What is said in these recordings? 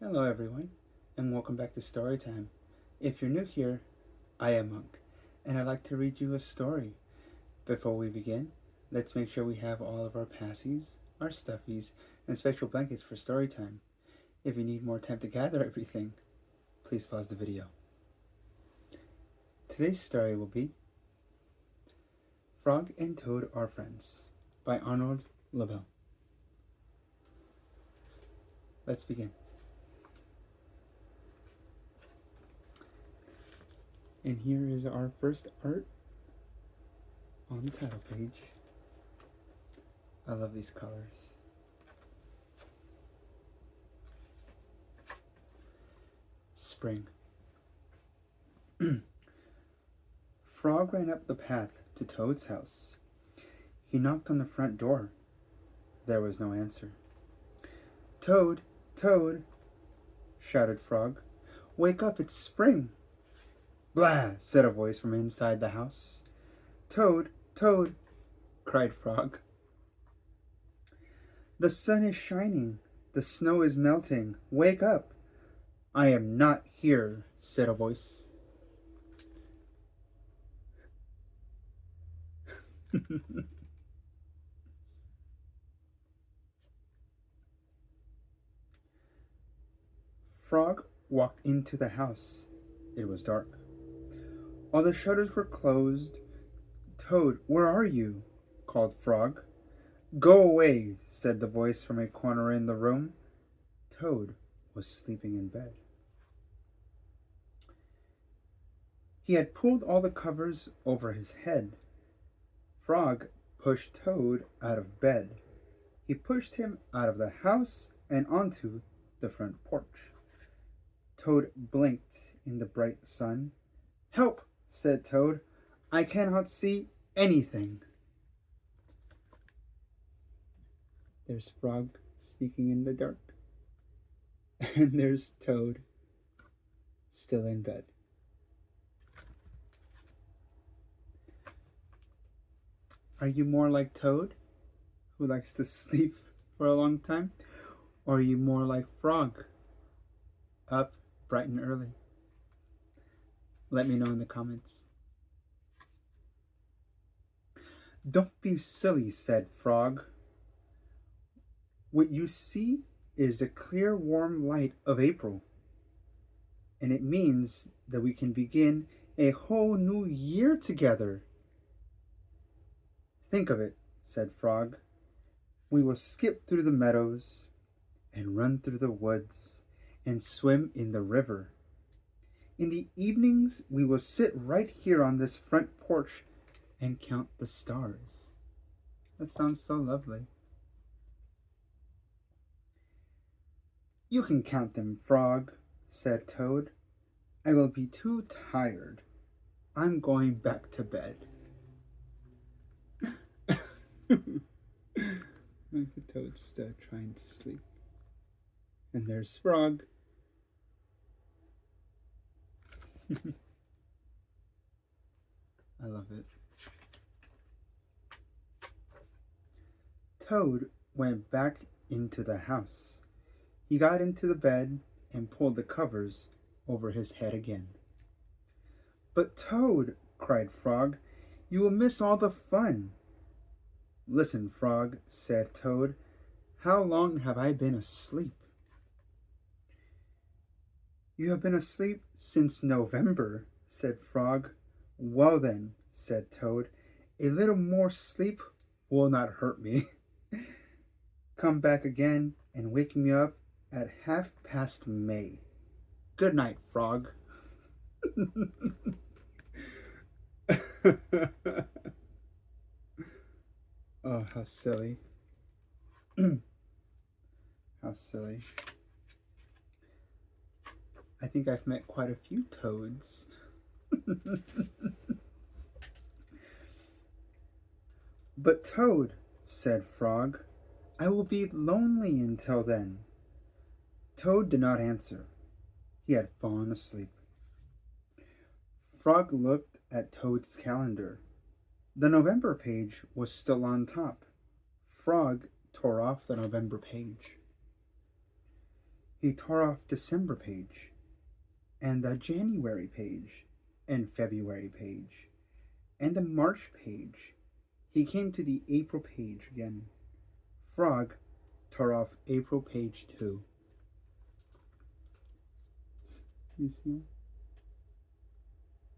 Hello everyone, and welcome back to Storytime. If you're new here, I am Monk, and I'd like to read you a story. Before we begin, let's make sure we have all of our passies, our stuffies, and special blankets for Storytime. If you need more time to gather everything, please pause the video. Today's story will be Frog and Toad Are Friends by Arnold Lebel. Let's begin. And here is our first art on the title page. I love these colors. Spring. Frog ran up the path to Toad's house. He knocked on the front door. There was no answer. "Toad, Toad," shouted Frog. "Wake up, it's spring." "Blah!" said a voice from inside the house. "Toad, Toad," cried Frog. "The sun is shining. The snow is melting. Wake up." "I am not here," said a voice. Frog walked into the house. It was dark. All the shutters were closed. "Toad, where are you?" called Frog. "Go away," said the voice from a corner in the room. Toad was sleeping in bed. He had pulled all the covers over his head. Frog pushed Toad out of bed. He pushed him out of the house and onto the front porch. Toad blinked in the bright sun. "Help!" said Toad. "I cannot see anything." There's Frog sneaking in the dark. And there's Toad still in bed. Are you more like Toad, who likes to sleep for a long time? Or are you more like Frog, up bright and early? Let me know in the comments. "Don't be silly," said Frog. "What you see is the clear, warm light of April. And it means that we can begin a whole new year together." "Think of it," said Frog. "We will skip through the meadows and run through the woods and swim in the river. In the evenings, we will sit right here on this front porch and count the stars." That sounds so lovely. "You can count them, Frog," said Toad. "I will be too tired. I'm going back to bed." Look at Toad still trying to sleep. And there's Frog. I love it. Toad went back into the house. He got into the bed and pulled the covers over his head again. "But Toad," cried Frog, "you will miss all the fun." "Listen, Frog," said Toad. "How long have I been asleep?" "You have been asleep since November," said Frog. "Well then," said Toad, "a little more sleep will not hurt me. Come back again and wake me up at 1/2 May. Good night, Frog." Oh, how silly. How silly. I think I've met quite a few toads. "But Toad," said Frog, "I will be lonely until then." Toad did not answer. He had fallen asleep. Frog looked at Toad's calendar. The November page was still on top. Frog tore off the November page. He tore off December page, and the January page, and February page, and the March page. He came to the April page again. Frog tore off April page too. You see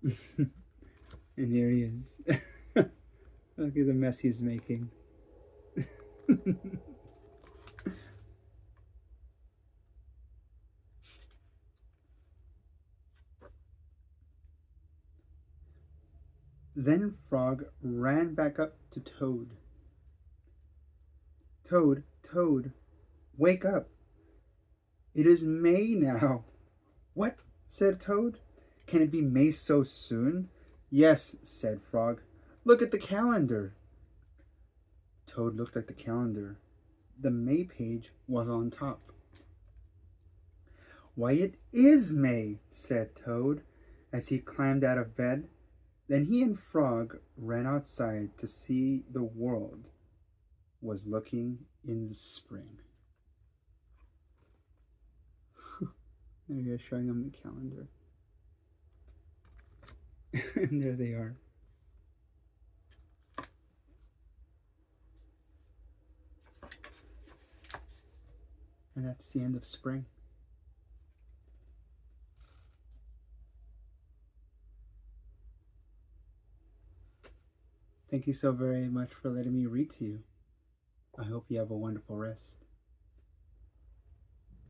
him? And here he is. Look at the mess he's making. Then Frog ran back up to Toad. Toad, Toad, wake up. It is May now. What? Said Toad. Can it be May so soon? Yes, said Frog. Look at the calendar. Toad looked at the calendar. The May page was on top. Why, it is May, said Toad as he climbed out of bed. Then he and Frog ran outside to see the world was looking in the spring. There you're showing them the calendar. And there they are. And that's the end of spring. Thank you so very much for letting me read to you. I hope you have a wonderful rest.